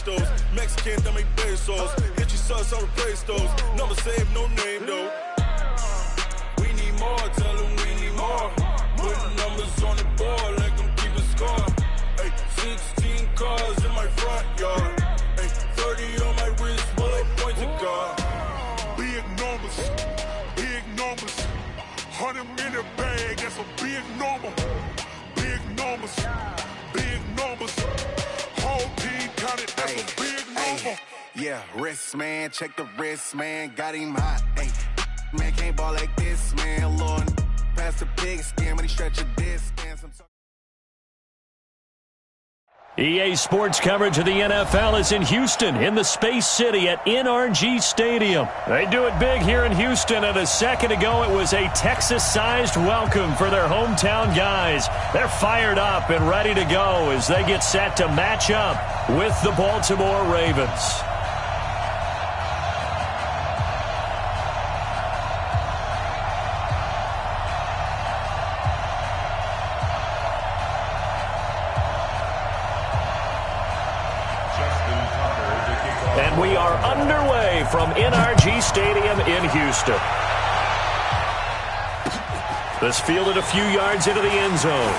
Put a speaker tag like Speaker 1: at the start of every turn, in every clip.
Speaker 1: pesos. Mexican, dame pesos. Hit your sus, I'll replace those. Number saved, no name though. We need more, tell them we need more. Putting numbers on the board like I'm keeping score. Ay, 16 cars in my front yard. Ay, 30 on my wrist while I point to God.
Speaker 2: Big numbers, big numbers. 100 minute bag, that's a big number. Big numbers, big numbers. Whole team counted, that's a big number.
Speaker 3: Yeah, wrist man, check the wrist man, got him hot. Ay, man can't ball like this, man. Lord, pass the pig skin when he stretch a distance.
Speaker 4: EA Sports coverage of the NFL is in Houston, in the Space City at NRG Stadium. They do it big here in Houston, and a second ago it was a Texas-sized welcome for their hometown guys. They're fired up and ready to go as they get set to match up with the Baltimore Ravens. And we are underway from NRG Stadium in Houston. This fielded a few yards into the end zone.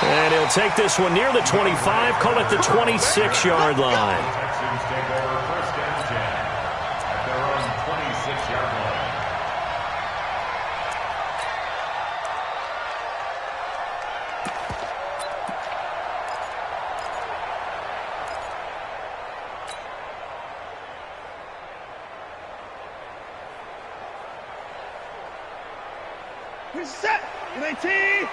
Speaker 4: And he'll take this one near the 25, call it the 26-yard line.
Speaker 5: Texans take over first and 10 at their own 26-yard line.
Speaker 6: We're set. With 18. 48 right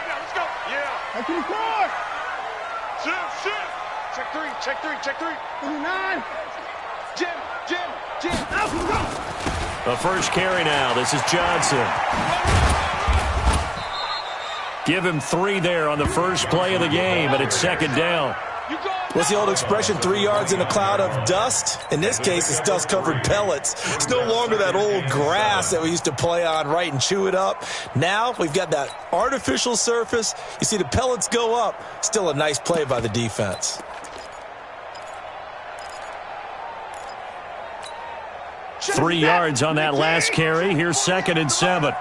Speaker 6: now. Let's go. Yeah. Back to the court. Shift. Check three. 29. Jim. Out, go.
Speaker 4: The first carry now. This is Johnson. Give him 3 there on the first play of the game, and it's second down.
Speaker 7: What's the old expression, 3 yards in a cloud of dust? In this case, it's dust-covered pellets. It's no longer that old grass that we used to play on, right, and chew it up. Now we've got that artificial surface. You see the pellets go up. Still a nice play by the defense.
Speaker 4: Three yards on that last carry. Here's second and 7.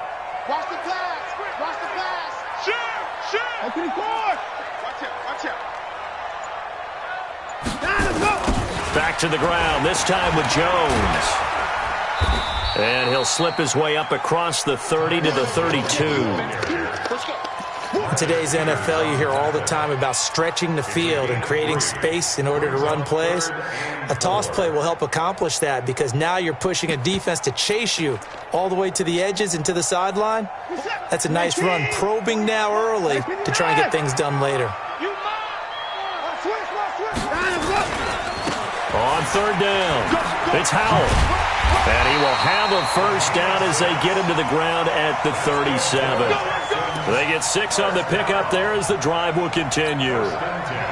Speaker 6: Watch the pass. Shoot. Back to the court. Watch out.
Speaker 4: Back to the ground, this time with Jones. And he'll slip his way up across the 30 to the 32.
Speaker 7: In today's NFL, you hear all the time about stretching the field and creating space in order to run plays. A toss play will help accomplish that because now you're pushing a defense to chase you all the way to the edges and to the sideline. That's a nice run, probing now early to try and get things done later.
Speaker 4: On third down, it's Howell. And he will have a first down as they get him to the ground at the 37. They get 6 on the pickup there as the drive will continue.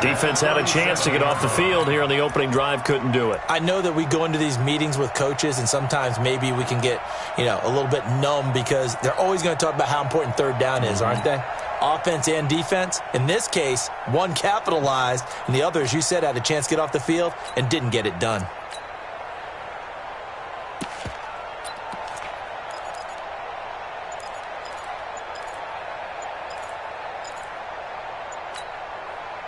Speaker 4: Defense had a chance to get off the field here on the opening drive, couldn't do it.
Speaker 7: I know that we go into these meetings with coaches, and sometimes maybe we can get, a little bit numb because they're always going to talk about how important third down is, aren't they? Offense and defense. In this case, one capitalized, and the other, as you said, had a chance to get off the field and didn't get it done.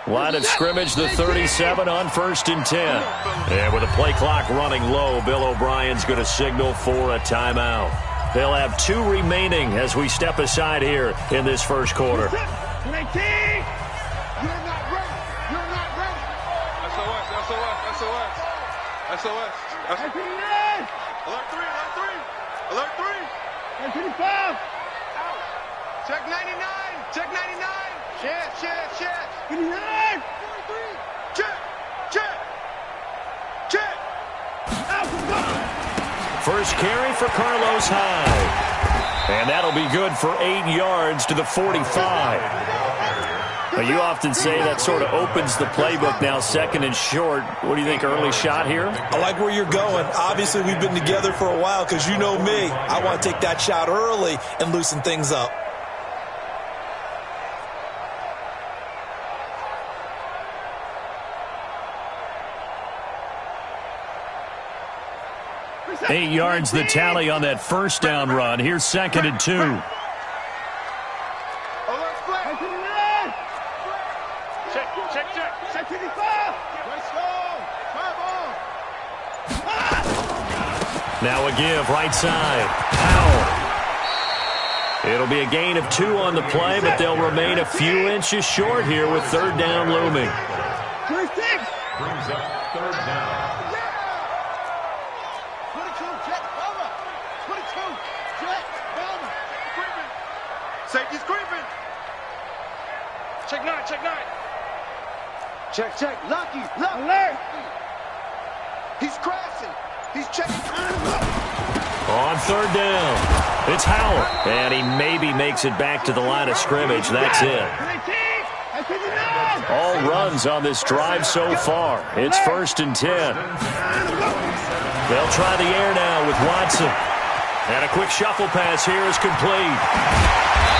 Speaker 4: Line of scrimmage, the 37 on first and 10. And with a play clock running low, Bill O'Brien's going to signal for a timeout. They'll have 2 remaining as we step aside here in this first quarter.
Speaker 6: 19. You're not ready. SOS. Alert 3. Alert 25. Out. Check 99. Shit. 59. 43. Check. Out.
Speaker 4: First carry for Carlos Hyde. And that'll be good for 8 yards to the 45. Now, you often say that sort of opens the playbook now, second and short. What do you think, early shot here?
Speaker 7: I like where you're going. Obviously, we've been together for a while because you know me. I want to take that shot early and loosen things up.
Speaker 4: 8 yards the tally on that first down run. Here's 2nd and 2. Now a give, right side. Powell. It'll be a gain of 2 on the play, but they'll remain a few inches short here with 3rd down looming.
Speaker 5: Brings up 3rd down.
Speaker 6: 22, Jet, Bama. 22, Jet, Bama. Creeping. Safety's creeping. Check 9, check 9. Check. Lucky, look. Alert. He's crashing. He's checking.
Speaker 4: On 3rd down, it's Howell, and he maybe makes it back to the line of scrimmage. That's it. All runs on this drive so far. It's 1st and 10. They'll try the air now with Watson. And a quick shuffle pass here is complete.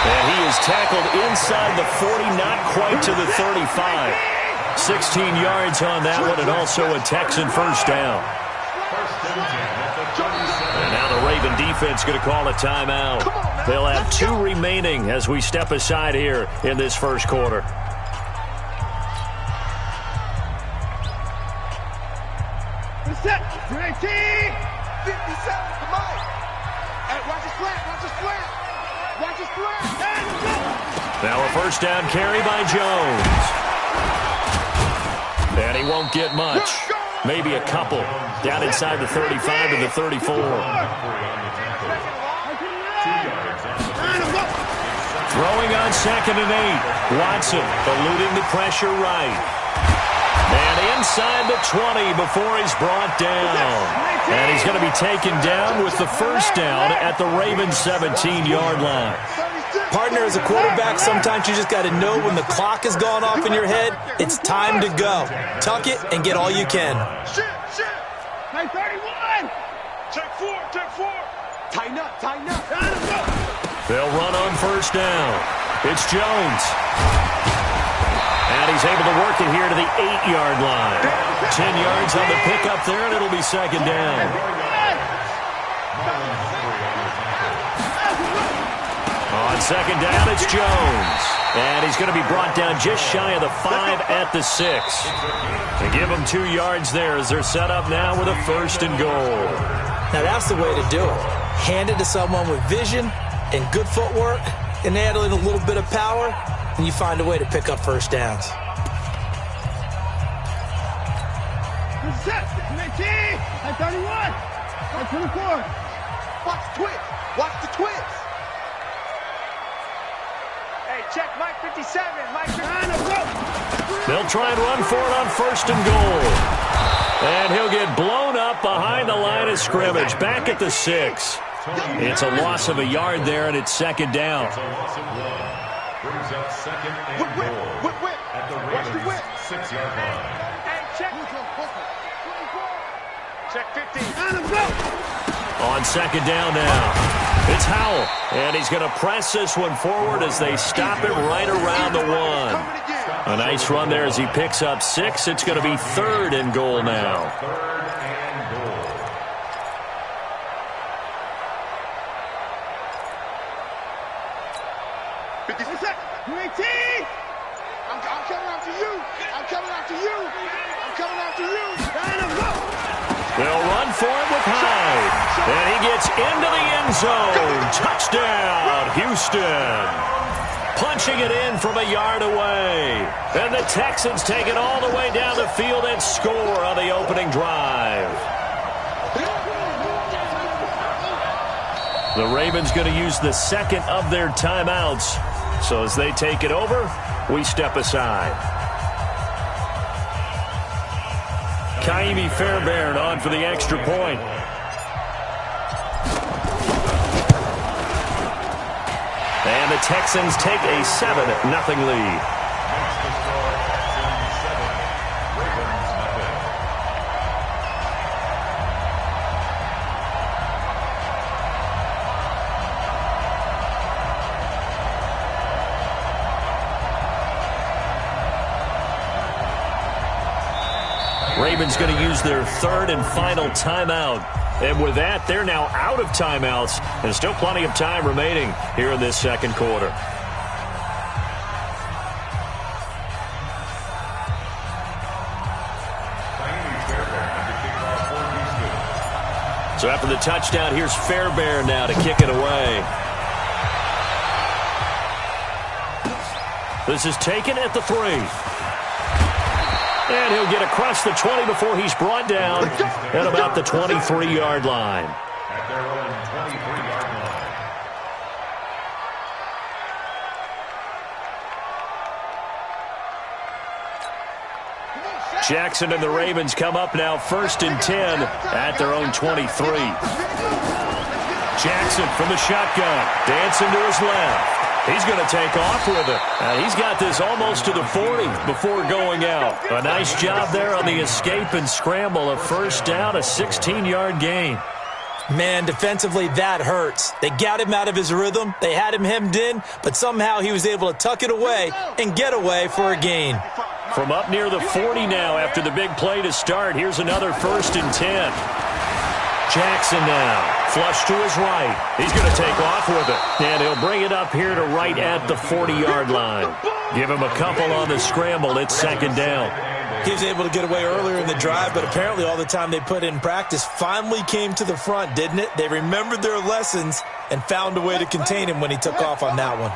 Speaker 4: And he is tackled inside the 40, not quite to the 35. 16 yards on that one, and also a Texan first down. And now the Raven defense going to call a timeout. They'll have 2 remaining as we step aside here in this first quarter.
Speaker 6: Set. 19. 57. Come on. Hey, watch his flat. Watch his flat. Watch his flat.
Speaker 4: Now a first down carry by Jones. And he won't get much. Maybe a couple. Down inside the 35 to the 34. Throwing on 2nd and 8. Watson eluding the pressure right. And inside the 20 before he's brought down. And he's going to be taken down with the first down at the Ravens 17-yard line.
Speaker 7: Partner, as a quarterback, sometimes you just got to know when the clock has gone off in your head, it's time to go. Tuck it and get all you can.
Speaker 6: Shit. 31. Check 4. Tighten up.
Speaker 4: They'll run on first down. It's Jones. And he's able to work it here to the 8-yard line. 10 yards on the pickup there, and it'll be 2nd down. On 2nd down, it's Jones. And he's going to be brought down just shy of the 5 at the 6. To give him 2 yards there as they're set up now with a 1st and goal.
Speaker 7: Now that's the way to do it. Hand it to someone with vision and good footwork, and add in a little bit of power, and you find a way to pick up first downs.
Speaker 6: Set. 19. 31. 24. Watch the twist. Watch the twist. Hey, check Mike 57. Mike 59.
Speaker 4: They'll try and run for it on 1st and goal. And he'll get blown up behind the line of scrimmage, back at the 6. It's a loss of a yard there, and it's 2nd down.
Speaker 5: Brings up 2nd and goal at the Ravens 6-yard line.
Speaker 6: Hey, check 50.
Speaker 4: On 2nd down now, it's Howell. And he's going to press this one forward as they stop it right around the 1. A nice run there as he picks up 6. It's going to be 3rd and goal now.
Speaker 5: 3rd and goal.
Speaker 6: I'm coming after you.
Speaker 4: They'll run for it with Hyde. And he gets into the end zone. Touchdown, Houston. Punching it in from a yard away. And the Texans take it all the way down the field and score on the opening drive. The Ravens going to use the 2nd of their timeouts. So as they take it over, we step aside. Kaimi Fairbairn on for the extra point. And the Texans take a 7-0 lead. Ravens going to use their 3rd and final timeout And with that, they're now out of timeouts, and still plenty of time remaining here in this second quarter. So after the touchdown, here's Fairbairn now to kick it away. This is taken at the 3. And he'll get across the 20 before he's brought down at about the 23-yard line.
Speaker 5: At their own 23-yard line.
Speaker 4: Jackson and the Ravens come up now 1st and 10 at their own 23. Jackson from the shotgun, dancing to his left. He's going to take off with it. He's got this almost to the 40 before going out. A nice job there on the escape and scramble. A first down, a 16-yard gain.
Speaker 7: Man, defensively, that hurts. They got him out of his rhythm. They had him hemmed in, but somehow he was able to tuck it away and get away for a gain.
Speaker 4: From up near the 40 now after the big play to start. Here's another 1st and 10. Jackson now, flush to his right. He's going to take off with it, and he'll bring it up here to right at the 40-yard line. Give him a couple on the scramble. It's 2nd down.
Speaker 7: He was able to get away earlier in the drive, but apparently all the time they put in practice finally came to the front, didn't it? They remembered their lessons and found a way to contain him when he took off on that one.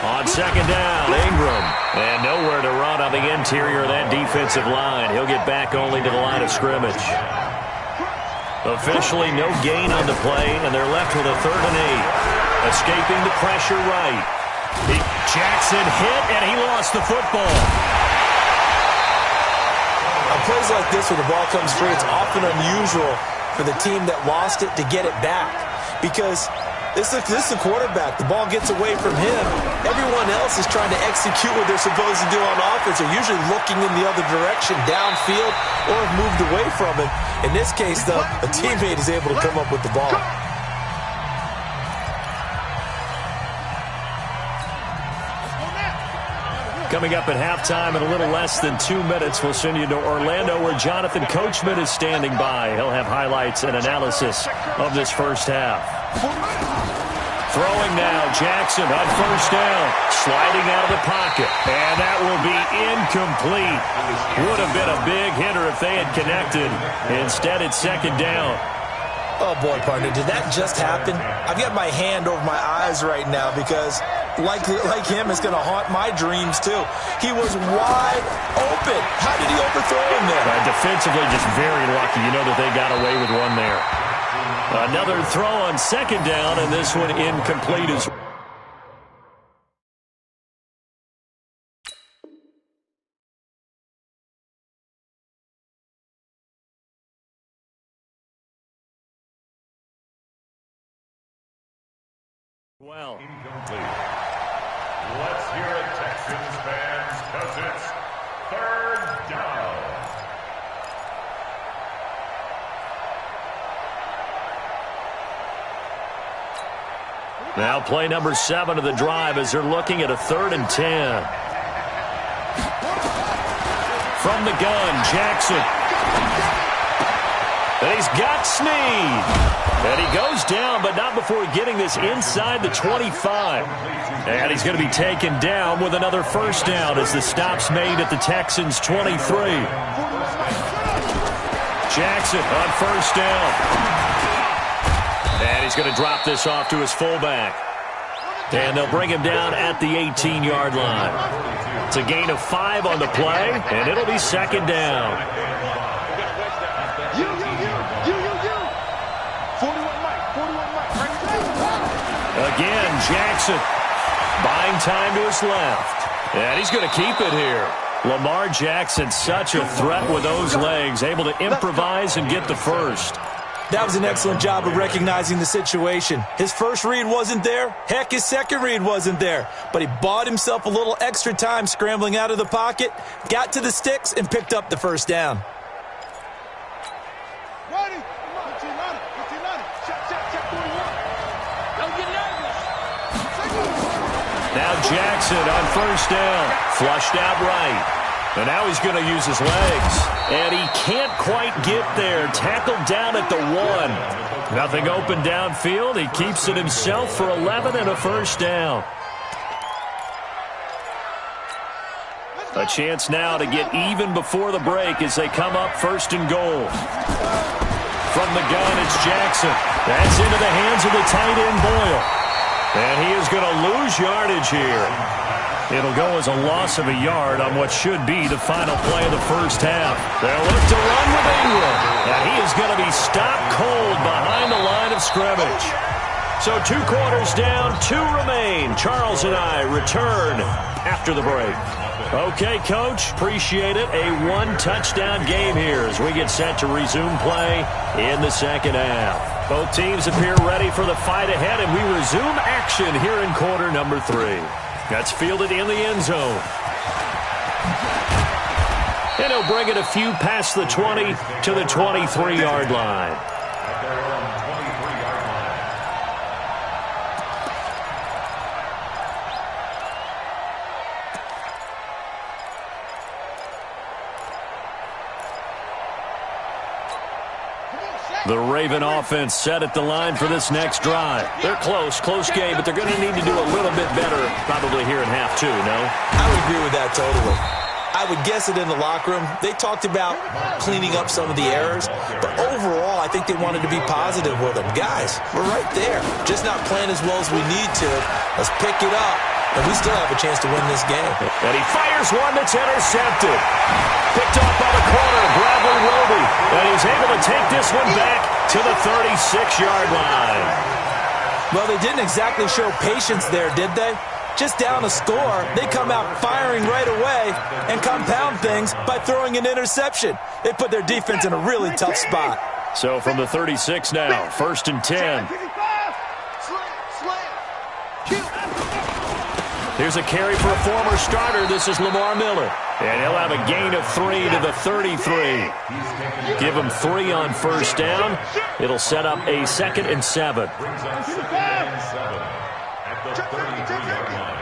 Speaker 4: On 2nd down, Ingram. And nowhere to run on the interior of that defensive line. He'll get back only to the line of scrimmage. Officially no gain on the play, and they're left with a 3rd and 8. Escaping the pressure right. Jackson hit, and he lost the football.
Speaker 7: On plays like this where the ball comes free, it's often unusual for the team that lost it to get it back. Because this is the quarterback. The ball gets away from him. Everyone else is trying to execute what they're supposed to do on offense. They're usually looking in the other direction, downfield, or have moved away from it. In this case, though, a teammate is able to come up with the ball.
Speaker 4: Coming up at halftime in a little less than 2 minutes, we'll send you to Orlando where Jonathan Coachman is standing by. He'll have highlights and analysis of this first half. Throwing now, Jackson on 1st down, sliding out of the pocket, and that will be incomplete. Would have been a big hitter if they had connected. Instead, it's 2nd down.
Speaker 7: Oh, boy, partner, did that just happen? I've got my hand over my eyes right now because, like him, it's going to haunt my dreams, too. He was wide open. How did he overthrow him there?
Speaker 4: Defensively, just very lucky. You know that they got away with one there. Another throw on 2nd down, and this one incomplete as well.
Speaker 5: Incomplete. Let's hear it, Texans fans, because it's 3rd down.
Speaker 4: Now play number 7 of the drive as they're looking at a 3rd and 10. From the gun, Jackson. And he's got Snead. And he goes down, but not before getting this inside the 25. And he's going to be taken down with another 1st down as the stop's made at the Texans' 23. Jackson on 1st down. And he's going to drop this off to his fullback. And they'll bring him down at the 18-yard line. It's a gain of 5 on the play, and it'll be 2nd down. Again, Jackson buying time to his left. And he's going to keep it here. Lamar Jackson, such a threat with those legs, able to improvise and get the first.
Speaker 7: That was an excellent job of recognizing the situation. His first read wasn't there. Heck, his second read wasn't there. But he bought himself a little extra time scrambling out of the pocket, got to the sticks, and picked up the 1st down.
Speaker 4: Now Jackson on 1st down. Flushed out right. And now he's going to use his legs. And he can't quite get there. Tackled down at the 1. Nothing open downfield. He keeps it himself for 11 and a first down. A chance now to get even before the break as they come up first and goal. From the gun, it's Jackson. That's into the hands of the tight end, Boyle. And he is going to lose yardage here. It'll go as a loss of a yard on what should be the final play of the first half. They'll look to run with Ingram. And he is going to be stopped cold behind the line of scrimmage. So 2 quarters down, 2 remain. Charles and I return after the break. Okay, Coach, appreciate it. A 1-touchdown game here as we get set to resume play in the second half. Both teams appear ready for the fight ahead, and we resume action here in quarter number 3. That's fielded in the end zone. And he'll bring it a few past the 20 to the 23-yard line. The Raven offense set at the line for this next drive. They're close game, but they're going to need to do a little bit better probably here in half 2, no?
Speaker 7: I would agree with that totally. I would guess it in the locker room. They talked about cleaning up some of the errors, but overall, I think they wanted to be positive with them. Guys, we're right there. Just not playing as well as we need to. Let's pick it up, and we still have a chance to win this game.
Speaker 4: And he fires one that's intercepted. Picked off by the corner, Bradley Roby. And he's able to take this one back to the 36-yard line.
Speaker 7: Well, they didn't exactly show patience there, did they? Just down a score, they come out firing right away and compound things by throwing an interception. They put their defense in a really tough spot.
Speaker 4: So from the 36 now, 1st and 10. Here's a carry for a former starter. This is Lamar Miller. And he'll have a gain of 3 to the 33. Give him 3 on first down. It'll set up a 2nd and 7.
Speaker 5: At the 33-yard line.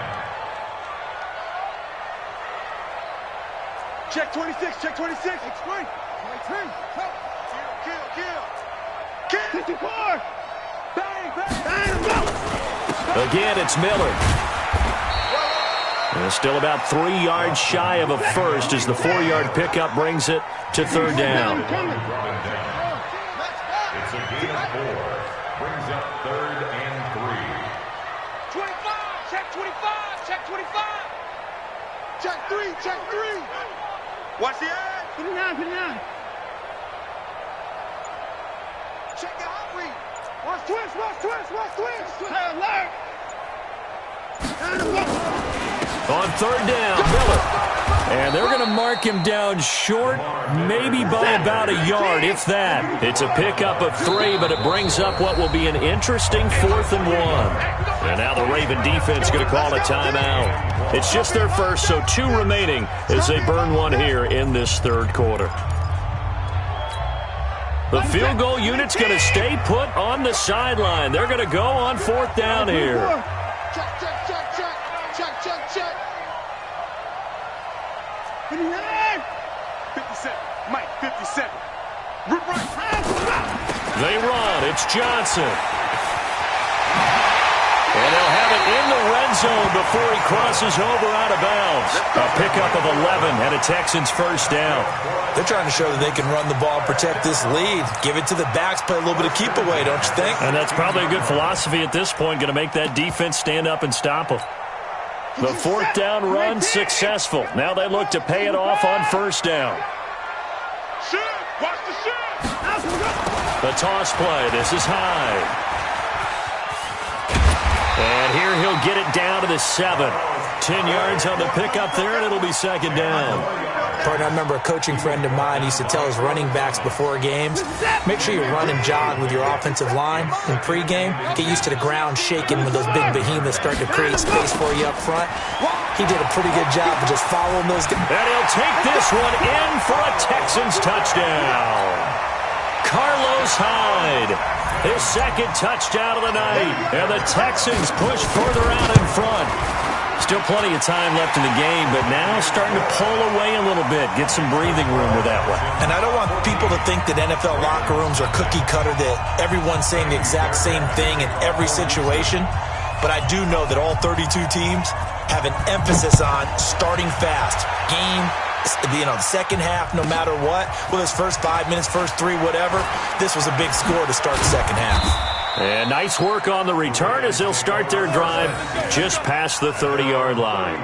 Speaker 6: Check 26, check 26. Explain. 23. Kill. 54. Bang, bang.
Speaker 4: Again, it's Miller. And still about 3 yards shy of a first as the 4-yard pickup brings it to 3rd down.
Speaker 5: It's a gain of 4. Brings up 3rd and 3.
Speaker 6: 25, check 25, check 25. Check 3, check 3. Watch the edge. 59. Check the hot read. Watch twist. Hey, alert.
Speaker 4: On 3rd down, Miller. And they're going to mark him down short, maybe by about a yard, if that. It's a pickup of 3, but it brings up what will be an interesting 4th and 1. And now the Raven defense going to call a timeout. It's just their first, so 2 remaining as they burn one here in this 3rd quarter. The field goal unit's going to stay put on the sideline. They're going to go on 4th down here.
Speaker 6: Check. 59. 57. Mike, 57. Rip right.
Speaker 4: They run. It's Johnson. And they'll have it in the red zone before he crosses over out of bounds. A pickup of 11 and a Texans first down.
Speaker 7: They're trying to show that they can run the ball and protect this lead. Give it to the backs, play a little bit of keep away, don't you think?
Speaker 4: And that's probably a good philosophy at this point, going to make that defense stand up and stop them. The 4th down run successful. Now they look to pay it off on first down.
Speaker 6: Watch the shot.
Speaker 4: The toss play. This is high. And here he'll get it down to the 7. 10 yards on the pickup there, and it'll be 2nd down.
Speaker 7: Partner, I remember a coaching friend of mine used to tell his running backs before games, make sure you run and jog with your offensive line in pregame. Get used to the ground shaking when those big behemoths start to create space for you up front. He did a pretty good job of just following those guys.
Speaker 4: And he'll take this one in for a Texans touchdown. Carlos Hyde, his 2nd touchdown of the night. And the Texans push further out in front. Still plenty of time left in the game, but now starting to pull away a little bit. Get some breathing room with that one.
Speaker 7: And I don't want people to think that NFL locker rooms are cookie cutter, that everyone's saying the exact same thing in every situation. But I do know that all 32 teams have an emphasis on starting fast. Game, the second half, no matter what. Whether it's first 5 minutes, first 3, whatever. This was a big score to start the second half.
Speaker 4: And nice work on the return as they'll start their drive just past the 30-yard line.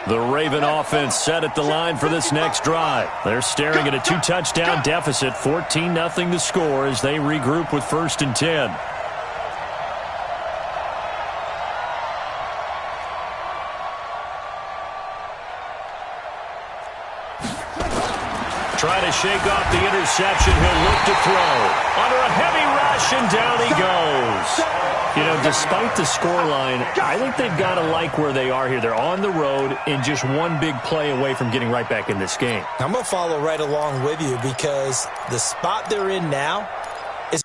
Speaker 4: The Raven offense set at the line for this next drive. They're staring at a 2-touchdown deficit, 14-0 to score as they regroup with 1st and 10. Trying to shake off the interception. He'll look to throw. Under a heavy rush, and down he goes. You know, despite the scoreline, I think they've got to like where they are here. They're on the road and just one big play away from getting right back in this game.
Speaker 7: I'm going to follow right along with you because the spot they're in now is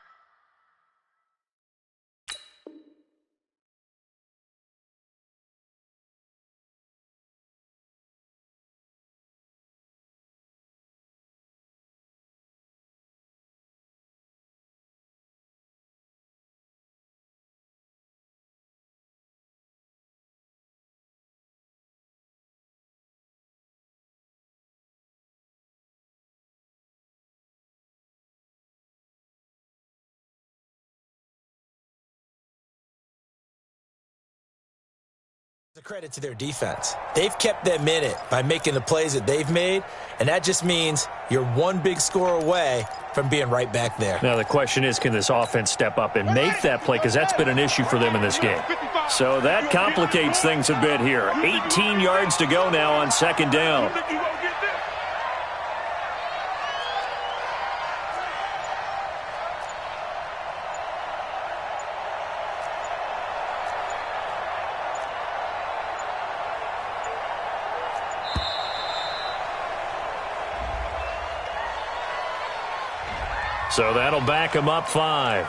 Speaker 7: a credit to their defense. They've kept them in it by making the plays that they've made, and that just means you're one big score away from being right back there.
Speaker 4: Now the question is, can this offense step up and make that play? Because that's been an issue for them in this game. So that complicates things a bit here. 18 yards to go now on 2nd down. So that'll back him up 5.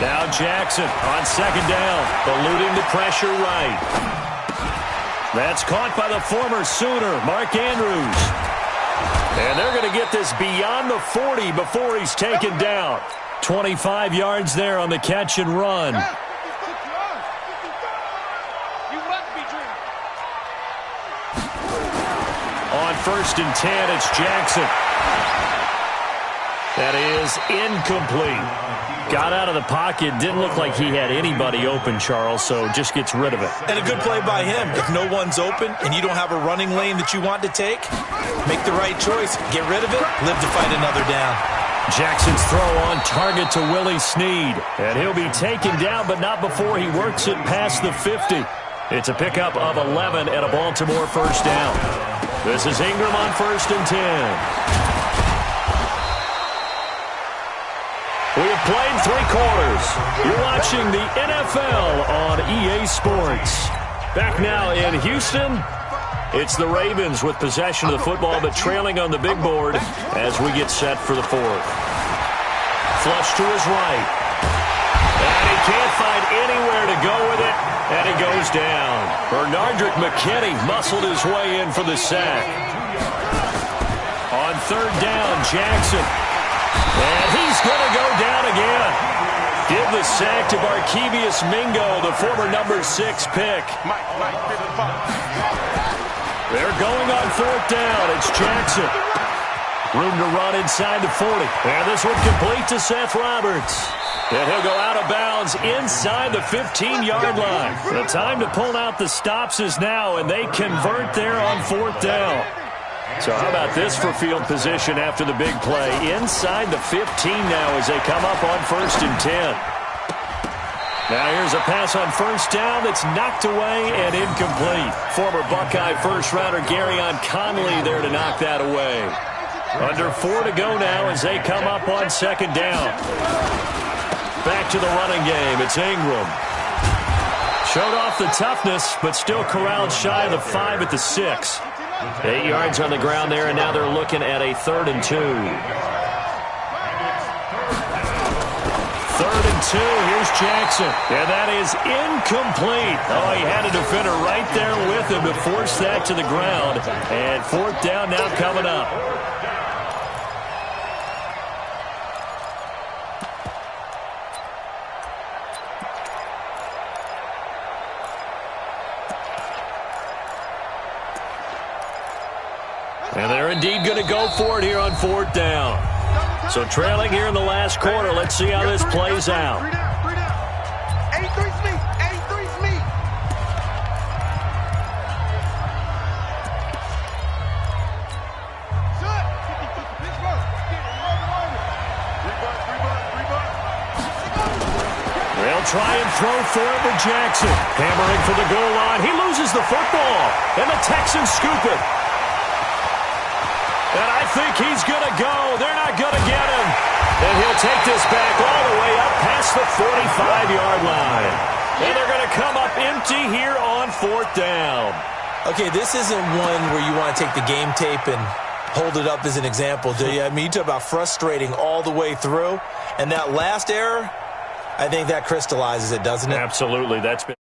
Speaker 4: Now Jackson on 2nd down, eluding the pressure right. That's caught by the former Sooner, Mark Andrews. And they're going to get this beyond the 40 before he's taken down. 25 yards there on the catch and run. On 1st and 10, it's Jackson. That is incomplete. Got out of the pocket. Didn't look like he had anybody open, Charles, so just gets rid of it.
Speaker 7: And a good play by him. If no one's open and you don't have a running lane that you want to take, make the right choice. Get rid of it. Live to fight another down.
Speaker 4: Jackson's throw on target to Willie Snead. And he'll be taken down, but not before he works it past the 50. It's a pickup of 11 and a Baltimore 1st down. This is Ingram on 1st and 10. We have played 3 quarters. You're watching the NFL on EA Sports. Back now in Houston, it's the Ravens with possession of the football, but trailing on the big board as we get set for the 4th. Flush to his right. And he And he goes down. Bernardrick McKinney muscled his way in for the sack. On third down, Jackson. And he's going to go down again. Give the sack to Barkevious Mingo, the former number 6 pick. They're going on fourth down. It's Jackson. Room to run inside the 40. And this one complete to Seth Roberts. And he'll go out of bounds inside the 15-yard line. The time to pull out the stops is now, and they convert there on fourth down. So how about this for field position after the big play? Inside the 15 now as they come up on 1st and 10. Now here's a pass on first down that's knocked away and incomplete. Former Buckeye first-rounder Garyon Conley there to knock that away. Under 4 to go now as they come up on second down. Back to the running game. It's Ingram. Showed off the toughness, but still corralled shy of the 5 at the 6. 8 yards on the ground there, and now they're looking at a 3rd and 2. 3rd and 2. Here's Jackson. And that is incomplete. Oh, he had a defender right there with him to force that to the ground. And fourth down now coming up. And they're indeed going to go for it here on fourth down. So trailing here in the last quarter. Let's see how this plays out.
Speaker 6: 83's me. 83's me.
Speaker 4: They'll try and throw for it with Jackson. Hammering for the goal line. He loses the football. And the Texans scoop it. And I think he's going to go. They're not going to get him. And he'll take this back all the way up past the 45-yard line. And they're going to come up empty here on fourth down.
Speaker 7: Okay, this isn't one where you want to take the game tape and hold it up as an example, do you? I mean, you talk about frustrating all the way through. And that last error, I think that crystallizes it, doesn't it?
Speaker 4: Absolutely. That's been...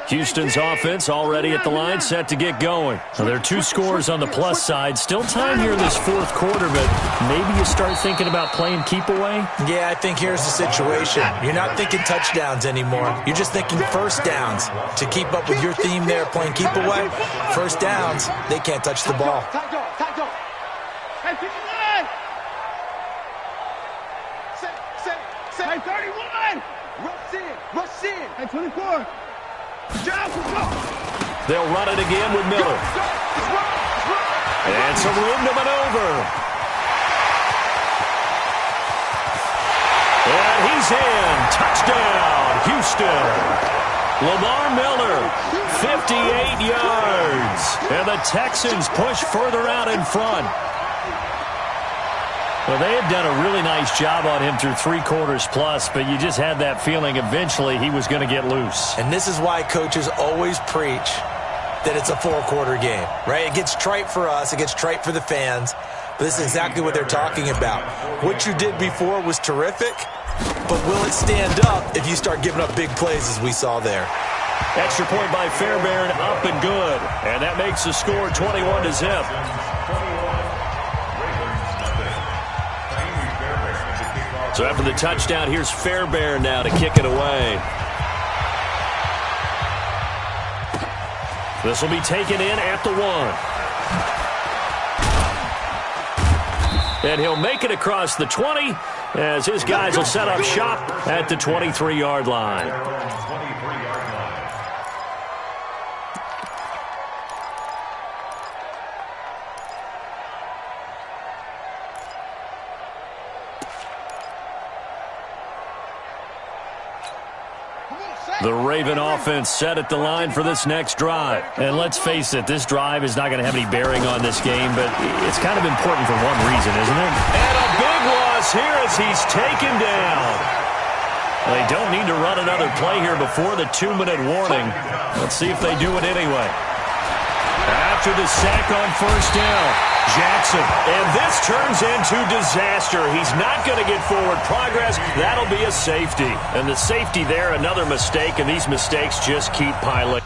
Speaker 4: Houston's offense already at the line, set to get going. So there are 2 scores on the plus side. Still time here in this fourth quarter, but maybe you start thinking about playing keep away?
Speaker 7: Yeah, I think here's the situation. You're not thinking touchdowns anymore. You're just thinking first downs. To keep up with your theme there, playing keep away, first downs, they can't touch the ball.
Speaker 6: Hey, 51! Say 31! Rush in! Hey, 24!
Speaker 4: They'll run it again with Miller. And some room to maneuver. And he's in. Touchdown, Houston. Lamar Miller, 58 yards. And the Texans push further out in front. Well, they had done a really nice job on him through 3 quarters plus, but you just had that feeling eventually he was going to get loose.
Speaker 7: And this is why coaches always preach that it's a 4-quarter game, right? It gets trite for us. It gets trite for the fans. But this is exactly what they're talking about. What you did before was terrific, but will it stand up if you start giving up big plays as we saw there?
Speaker 4: Extra point by Fairbairn, up and good. And that makes the score 21-0. So after the touchdown, here's Fairbairn now to kick it away. This will be taken in at the 1. And he'll make it across the 20 as his guys will set up shop at the 23-yard line. The Raven offense set at the line for this next drive. And let's face it, this drive is not going to have any bearing on this game, but it's kind of important for one reason, isn't it? And a big loss here as he's taken down. They don't need to run another play here before the 2-minute warning. Let's see if they do it anyway. After the sack on first down, Jackson. And this turns into disaster. He's not going to get forward progress. That'll be a safety. And the safety there, another mistake, and these mistakes just keep piling.